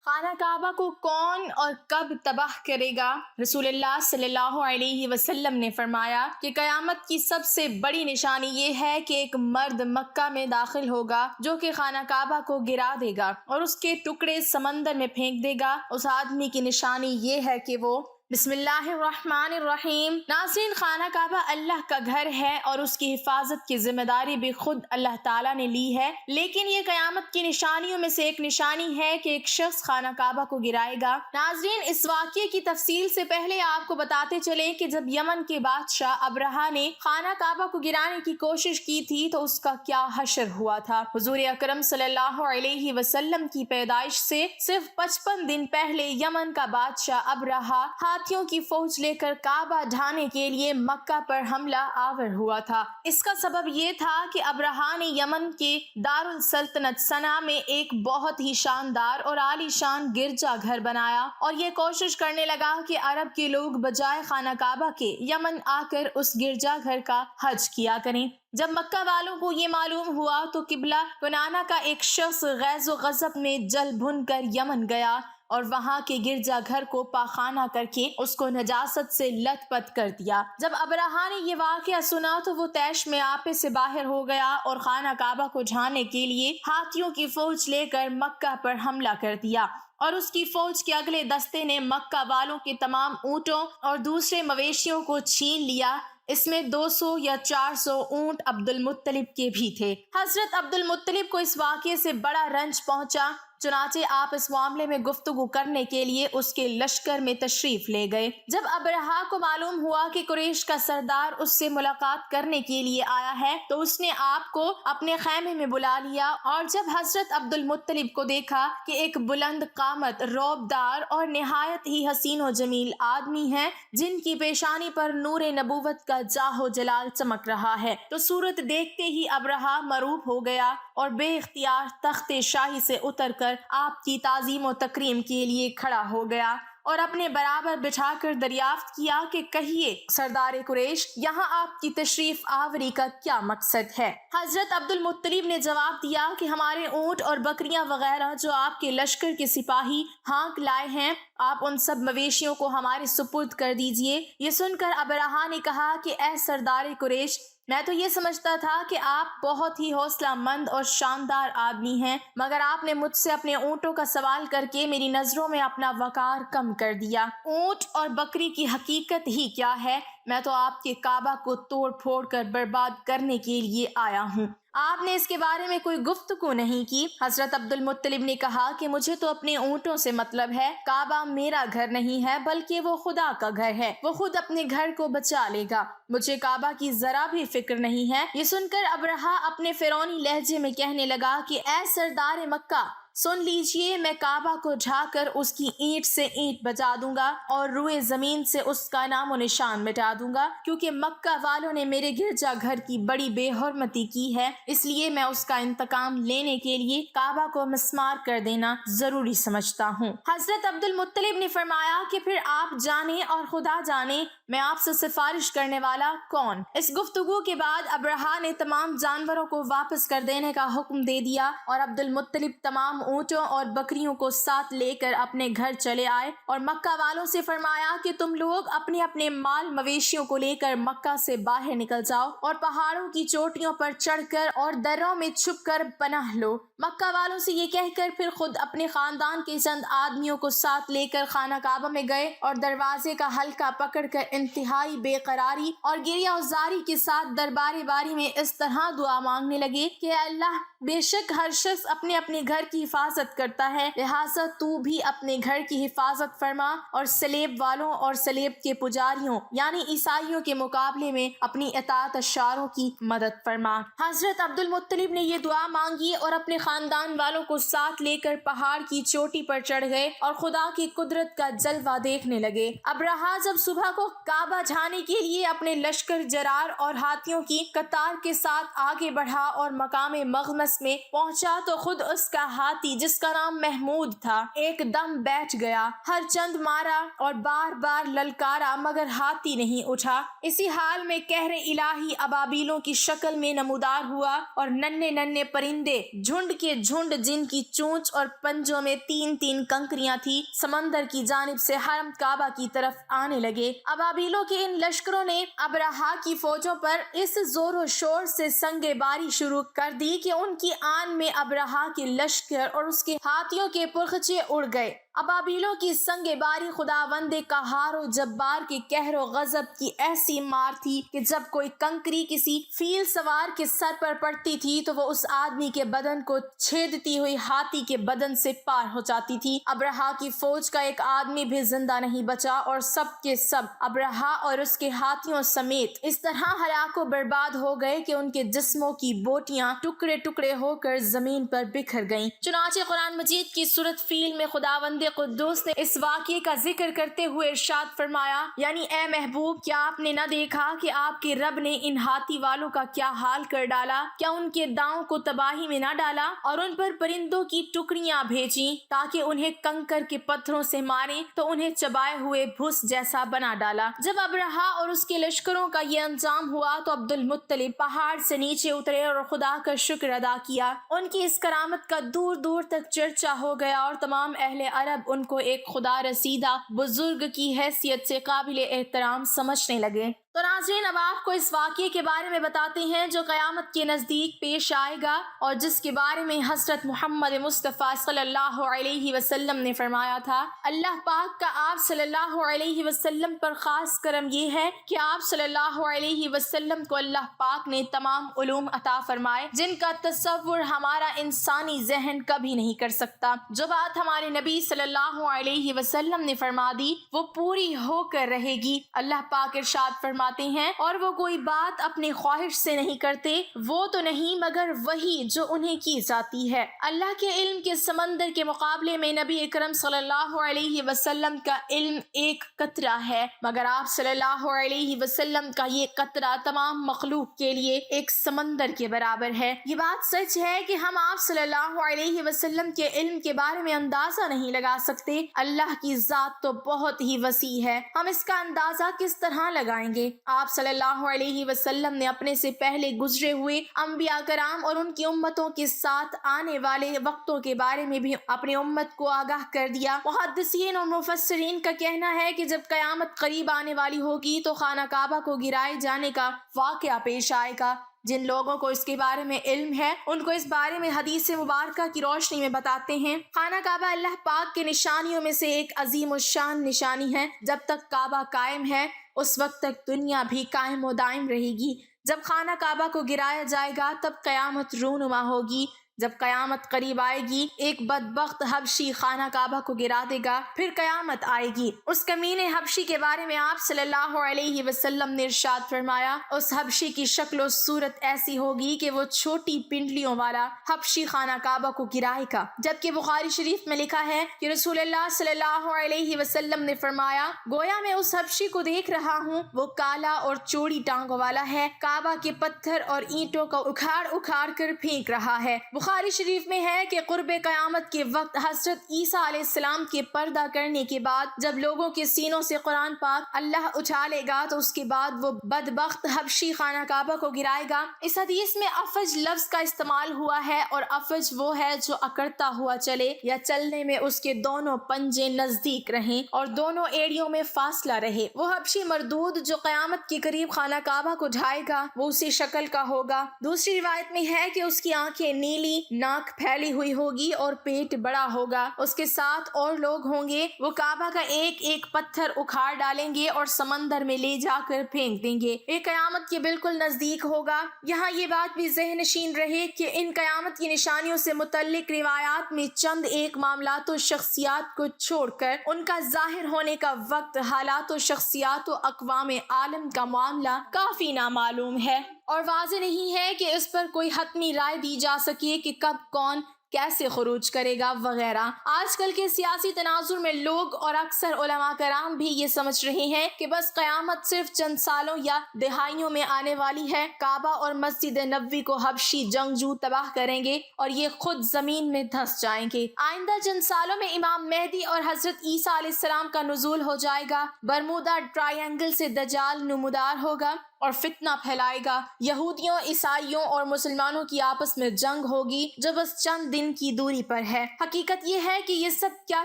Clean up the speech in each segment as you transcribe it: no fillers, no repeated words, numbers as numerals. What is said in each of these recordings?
خانہ کعبہ کو کون اور کب تباہ کرے گا؟ رسول اللہ صلی اللہ علیہ وسلم نے فرمایا کہ قیامت کی سب سے بڑی نشانی یہ ہے کہ ایک مرد مکہ میں داخل ہوگا جو کہ خانہ کعبہ کو گرا دے گا اور اس کے ٹکڑے سمندر میں پھینک دے گا۔ اس آدمی کی نشانی یہ ہے کہ وہ بسم اللہ الرحمن الرحیم۔ ناظرین، خانہ کعبہ اللہ کا گھر ہے اور اس کی حفاظت کی ذمہ داری بھی خود اللہ تعالیٰ نے لی ہے، لیکن یہ قیامت کی نشانیوں میں سے ایک نشانی ہے کہ ایک شخص خانہ کعبہ کو گرائے گا۔ ناظرین، اس واقعے کی تفصیل سے پہلے آپ کو بتاتے چلیں کہ جب یمن کے بادشاہ ابرہہ نے خانہ کعبہ کو گرانے کی کوشش کی تھی تو اس کا کیا حشر ہوا تھا۔ حضور اکرم صلی اللہ علیہ وسلم کی پیدائش سے صرف 55 دن پہلے یمن کا بادشاہ ابرہہ ہاتھیوں کی فوج لے کر کعبہ ڈھانے کے لیے مکہ پر حملہ آور ہوا تھا۔ اس کا سبب یہ تھا کہ ابرہہ نے یمن کے دارالسلطنت صنعا میں ایک بہت ہی شاندار اور عالی شان گرجا گھر بنایا اور یہ کوشش کرنے لگا کہ عرب کے لوگ بجائے خانہ کعبہ کے یمن آ کر اس گرجا گھر کا حج کیا کریں۔ جب مکہ والوں کو یہ معلوم ہوا تو قبلہ کنانہ کا ایک شخص غیظ و غضب میں جل بھن کر یمن گیا اور وہاں کے گرجا گھر کو پاخانہ کر کے اس کو نجاست سے لت پت کر دیا۔ جب ابرہہ نے یہ واقعہ سنا تو وہ طیش میں آپے سے باہر ہو گیا اور خانہ کعبہ کو ڈھانے کے لیے ہاتھیوں کی فوج لے کر مکہ پر حملہ کر دیا اور اس کی فوج کے اگلے دستے نے مکہ والوں کے تمام اونٹوں اور دوسرے مویشیوں کو چھین لیا۔ اس میں 200 یا 400 اونٹ عبد المطلب کے بھی تھے۔ حضرت عبد المطلب کو اس واقعے سے بڑا رنج پہنچا، چنانچہ آپ اس معاملے میں گفتگو کرنے کے لیے اس کے لشکر میں تشریف لے گئے۔ جب ابرہہ کو معلوم ہوا کہ قریش کا سردار اس سے ملاقات کرنے کے لیے آیا ہے تو اس نے آپ کو اپنے خیمے میں بلا لیا، اور جب حضرت عبد المطلب کو دیکھا کہ ایک بلند قامت، رعبدار اور نہایت ہی حسین و جمیل آدمی ہے جن کی پیشانی پر نور نبوت کا جاہ و جلال چمک رہا ہے، تو صورت دیکھتے ہی ابرہہ مرعوب ہو گیا اور بے اختیار تخت شاہی سے اتر کر آپ کی تعظیم و تکریم کے لیے کھڑا ہو گیا اور اپنے برابر بٹھا کر دریافت کیا کہ کہیے سردار قریش، یہاں آپ کی تشریف آوری کا کیا مقصد ہے؟ حضرت عبد المطلب نے جواب دیا کہ ہمارے اونٹ اور بکریاں وغیرہ جو آپ کے لشکر کے سپاہی ہانک لائے ہیں، آپ ان سب مویشیوں کو ہمارے سپرد کر دیجئے۔ یہ سن کر ابرہہ نے کہا کہ اے سردار قریش، میں تو یہ سمجھتا تھا کہ آپ بہت ہی حوصلہ مند اور شاندار آدمی ہیں، مگر آپ نے مجھ سے اپنے اونٹوں کا سوال کر کے میری نظروں میں اپنا وقار کم کر دیا۔ اونٹ اور بکری کی حقیقت ہی کیا ہے؟ میں تو آپ کے کعبہ کو توڑ پھوڑ کر برباد کرنے کے لیے آیا ہوں، آپ نے اس کے بارے میں کوئی گفتگو نہیں کی۔ حضرت عبد المطلب نے کہا کہ مجھے تو اپنے اونٹوں سے مطلب ہے، کعبہ میرا گھر نہیں ہے بلکہ وہ خدا کا گھر ہے، وہ خود اپنے گھر کو بچا لے گا، مجھے کعبہ کی ذرا بھی فکر نہیں ہے۔ یہ سن کر ابرہہ اپنے فرعونی لہجے میں کہنے لگا کہ اے سردار مکہ، سن لیجئے، میں کعبہ کو ڈھا کر اس کی اینٹ سے اینٹ بجا دوں گا اور روئے زمین سے اس کا نام و نشان مٹا دوں گا، کیونکہ مکہ والوں نے میرے گرجا گھر کی بڑی بے حرمتی کی ہے، اس لیے میں اس کا انتقام لینے کے لیے کعبہ کو مسمار کر دینا ضروری سمجھتا ہوں۔ حضرت عبد المطلب نے فرمایا کہ پھر آپ جانیں اور خدا جانے میں آپ سے سفارش کرنے والا کون؟ اس گفتگو کے بعد ابرہہ نے تمام جانوروں کو واپس کر دینے کا حکم دے دیا اور عبد المطلب تمام اونٹوں اور بکریوں کو ساتھ لے کر اپنے گھر چلے آئے اور مکہ والوں سے فرمایا کہ تم لوگ اپنے اپنے مال مویشیوں کو لے کر مکہ سے باہر نکل جاؤ اور پہاڑوں کی چوٹیوں پر چڑھ کر اور دروں میں چھپ کر پناہ لو۔ مکہ والوں سے یہ کہہ کر پھر خود اپنے خاندان کے چند آدمیوں کو ساتھ لے کر خانہ کعبہ میں گئے اور دروازے کا حلقہ پکڑ کر انتہائی بے قراری اور گریہ و زاری کے ساتھ دربار باری میں اس طرح دعا مانگنے لگے کہ اے اللہ، بے شک ہر شخص اپنے اپنے گھر کی حفاظت کرتا ہے، لہٰذا تو بھی اپنے گھر کی حفاظت فرما اور سلیب والوں اور سلیب کے پجاریوں یعنی عیسائیوں کے مقابلے میں اپنی اطاعت اشاروں کی مدد فرما۔ حضرت عبد المطلب نے یہ دعا مانگی اور اپنے خاندان والوں کو ساتھ لے کر پہاڑ کی چوٹی پر چڑھ گئے اور خدا کی قدرت کا جلوہ دیکھنے لگے۔ ابرہہ جب صبح کو کعبہ ڈھانے کے لیے اپنے لشکر جرار اور ہاتھیوں کی قطار کے ساتھ آگے بڑھا اور مقام مغمس میں پہنچا تو خود اس کا ہاتھی ہاتھی جس کا نام محمود تھا ایک دم بیٹھ گیا، ہر چند مارا اور بار بار للکارا مگر ہاتھی نہیں اٹھا۔ اسی حال میں قہر الہی ابابیلوں کی شکل میں نمودار ہوا اور ننھے ننھے پرندے جھنڈ کے جھنڈ جن کی چونچ اور پنجوں میں تین تین کنکریاں تھی سمندر کی جانب سے حرم کعبہ کی طرف آنے لگے۔ ابابیلوں کے ان لشکروں نے ابرہا کی فوجوں پر اس زور و شور سے سنگ باری شروع کر دی کہ ان کی آن میں ابرہا کے لشکر اور اس کے ہاتھیوں کے پرخچے اڑ گئے۔ ابابیلوں کی سنگ باری خداوند قہار و جبار کے قہر و غضب کی ایسی مار تھی کہ جب کوئی کنکری کسی فیل سوار کے سر پر پڑتی تھی تو وہ اس آدمی کے بدن کو چھیدتی ہوئی ہاتھی کے بدن سے پار ہو جاتی تھی۔ ابرہا کی فوج کا ایک آدمی بھی زندہ نہیں بچا اور سب کے سب ابرہا اور اس کے ہاتھیوں سمیت اس طرح ہلاک و برباد ہو گئے کہ ان کے جسموں کی بوٹیاں ٹکڑے ٹکڑے ہو کر زمین پر بکھر گئیں۔ چنانچہ قرآن مجید کی سورۃ فیل میں خداوند قدوس نے اس واقعے کا ذکر کرتے ہوئے ارشاد فرمایا، یعنی اے محبوب کیا آپ نے نہ دیکھا کہ آپ کے رب نے ان ہاتھی والوں کا کیا حال کر ڈالا؟ کیا ان کے داؤں کو تباہی میں نہ ڈالا اور ان پر پرندوں کی ٹکڑیاں بھیجیں تاکہ انہیں کنکر کے پتھروں سے ماریں تو انہیں چبائے ہوئے بھس جیسا بنا ڈالا۔ جب ابرہا اور اس کے لشکروں کا یہ انجام ہوا تو عبد المطلب پہاڑ سے نیچے اترے اور خدا کا شکر ادا کیا۔ ان کی اس کرامت کا دور دور تک چرچا ہو گیا اور تمام اہل عرب ان کو ایک خدا رسیدہ بزرگ کی حیثیت سے قابل احترام سمجھنے لگے۔ تو ناظرین اب آپ کو اس واقعے کے بارے میں بتاتے ہیں جو قیامت کے نزدیک پیش آئے گا اور جس کے بارے میں حضرت محمد مصطفیٰ صلی اللہ علیہ وسلم نے فرمایا تھا۔ اللہ پاک کا آپ صلی اللہ علیہ وسلم پر خاص کرم یہ ہے کہ آپ صلی اللہ علیہ وسلم کو اللہ پاک نے تمام علوم عطا فرمائے جن کا تصور ہمارا انسانی ذہن کبھی نہیں کر سکتا۔ جو بات ہمارے نبی صلی اللہ علیہ وسلم نے فرما دی وہ پوری ہو کر رہے گی۔ اللہ پاک ارشاد فرماتے ہیں اور وہ کوئی بات اپنی خواہش سے نہیں کرتے، وہ تو نہیں مگر وہی جو انہیں کی جاتی ہے۔ اللہ کے علم کے سمندر کے مقابلے میں نبی اکرم صلی اللہ علیہ وسلم کا علم ایک قطرہ ہے، مگر آپ صلی اللہ علیہ وسلم کا یہ قطرہ تمام مخلوق کے لیے ایک سمندر کے برابر ہے۔ یہ بات سچ ہے کہ ہم آپ صلی اللہ علیہ وسلم کے علم کے بارے میں اندازہ نہیں لگا سکتے۔ اللہ کی ذات تو بہت ہی وسیع ہے، ہم اس کا اندازہ کس طرح لگائیں گے؟ آپ صلی اللہ علیہ وسلم نے اپنے سے پہلے گزرے ہوئے انبیاء کرام اور ان کی امتوں کے ساتھ آنے والے وقتوں کے بارے میں بھی اپنی امت کو آگاہ کر دیا۔ محدثین اور مفسرین کا کہنا ہے کہ جب قیامت قریب آنے والی ہوگی تو خانہ کعبہ کو گرائے جانے کا واقعہ پیش آئے گا۔ جن لوگوں کو اس کے بارے میں علم ہے ان کو اس بارے میں حدیث مبارکہ کی روشنی میں بتاتے ہیں۔ خانہ کعبہ اللہ پاک کے نشانیوں میں سے ایک عظیم الشان نشانی ہے۔ جب تک کعبہ قائم ہے اس وقت تک دنیا بھی قائم و دائم رہے گی۔ جب خانہ کعبہ کو گرایا جائے گا تب قیامت رونما ہوگی۔ جب قیامت قریب آئے گی ایک بدبخت حبشی خانہ کعبہ کو گرا دے گا، پھر قیامت آئے گی۔ اس کمینے حبشی کے بارے میں آپ صلی اللہ علیہ وسلم نے ارشاد فرمایا، اس حبشی کی شکل و صورت ایسی ہوگی کہ وہ چھوٹی پنڈلیوں والا حبشی خانہ کعبہ کو گرائے گا۔ جبکہ بخاری شریف میں لکھا ہے کہ رسول اللہ صلی اللہ علیہ وسلم نے فرمایا، گویا میں اس حبشی کو دیکھ رہا ہوں، وہ کالا اور چوڑی ٹانگوں والا ہے، کعبہ کے پتھر اور اینٹوں کو اکھاڑ اکھاڑ کر پھینک رہا ہے۔ بخاری شریف میں ہے کہ قرب قیامت کے وقت حضرت عیسیٰ علیہ السلام کے پردہ کرنے کے بعد جب لوگوں کے سینوں سے قرآن پاک اللہ اٹھا لے گا تو اس کے بعد وہ بدبخت حبشی خانہ کعبہ کو گرائے گا۔ اس حدیث میں افج لفظ کا استعمال ہوا ہے اور افج وہ ہے جو اکڑتا ہوا چلے یا چلنے میں اس کے دونوں پنجے نزدیک رہیں اور دونوں ایڑیوں میں فاصلہ رہے۔ وہ حبشی مردود جو قیامت کے قریب خانہ کعبہ کو ڈھائے گا وہ اسی شکل کا ہوگا۔ دوسری روایت میں ہے کہ اس کی آنکھیں نیلی، ناک پھیلی ہوئی ہوگی اور پیٹ بڑا ہوگا۔ اس کے ساتھ اور لوگ ہوں گے، وہ کعبہ کا ایک ایک پتھر اکھاڑ ڈالیں گے اور سمندر میں لے جا کر پھینک دیں گے۔ یہ قیامت کے بالکل نزدیک ہوگا۔ یہاں یہ بات بھی ذہن نشین رہے کہ ان قیامت کی نشانیوں سے متعلق روایات میں چند ایک معاملات و شخصیات کو چھوڑ کر ان کا ظاہر ہونے کا وقت، حالات و شخصیات و اقوام عالم کا معاملہ کافی نامعلوم ہے اور واضح نہیں ہے کہ اس پر کوئی حتمی رائے دی جا سکے کہ کب کون کیسے خروج کرے گا وغیرہ۔ آج کل کے سیاسی تناظر میں لوگ اور اکثر علماء کرام بھی یہ سمجھ رہے ہیں کہ بس قیامت صرف چند سالوں یا دہائیوں میں آنے والی ہے، کعبہ اور مسجد نبوی کو حبشی جنگجو تباہ کریں گے اور یہ خود زمین میں دھس جائیں گے۔ آئندہ چند سالوں میں امام مہدی اور حضرت عیسیٰ علیہ السلام کا نزول ہو جائے گا، برمودا ٹرائی اینگل سے دجال نمودار ہوگا اور فتنہ پھیلائے گا، یہودیوں، عیسائیوں اور مسلمانوں کی آپس میں جنگ ہوگی جو بس چند دن کی دوری پر ہے۔ حقیقت یہ ہے کہ یہ سب کیا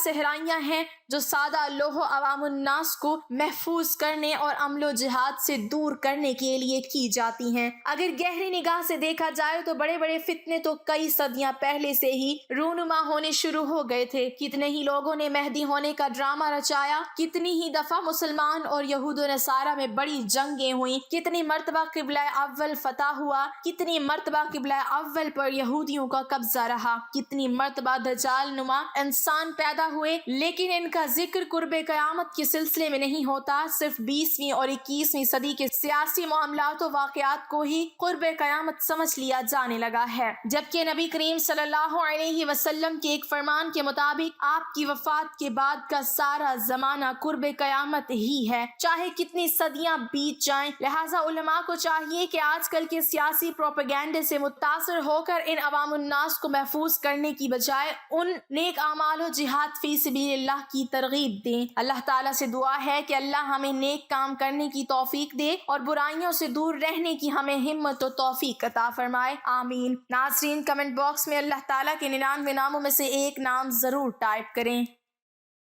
صحرائیاں ہیں جو سادہ لوح و عوام الناس کو محفوظ کرنے اور عمل و جہاد سے دور کرنے کے لیے کی جاتی ہیں۔ اگر گہری نگاہ سے دیکھا جائے تو بڑے بڑے فتنے تو کئی صدیاں پہلے سے ہی رونما ہونے شروع ہو گئے تھے۔ کتنے ہی لوگوں نے مہدی ہونے کا ڈرامہ رچایا، کتنی ہی دفعہ مسلمان اور یہود و نصارہ میں بڑی جنگیں ہوئیں، کتنی مرتبہ قبلہ اول فتح ہوا، کتنی مرتبہ قبلہ اول پر یہودیوں کا قبضہ رہا، کتنی مرتبہ دجال نما انسان پیدا ہوئے، لیکن ان کا ذکر قرب قیامت کے سلسلے میں نہیں ہوتا۔ صرف 20ویں اور 21ویں صدی کے سیاسی معاملات و واقعات کو ہی قرب قیامت سمجھ لیا جانے لگا ہے، جبکہ نبی کریم صلی اللہ علیہ وسلم کے ایک فرمان کے مطابق آپ کی وفات کے بعد کا سارا زمانہ قرب قیامت ہی ہے، چاہے کتنی صدیاں بیت جائیں۔ لہٰذا علماء کو چاہیے کہ آج کل کے سیاسی پروپیگنڈے سے متاثر ہو کر ان عوام الناس کو محفوظ کرنے کی بجائے ان نیک اعمال و جہاد فی سبیل اللہ کی ترغیب دیں۔ اللہ تعالیٰ سے دعا ہے کہ اللہ ہمیں نیک کام کرنے کی توفیق دے اور برائیوں سے دور رہنے کی ہمیں ہمت و توفیق عطا فرمائے، آمین۔ ناظرین، کمنٹ باکس میں اللہ تعالیٰ کے 99 ناموں میں سے ایک نام ضرور ٹائپ کریں۔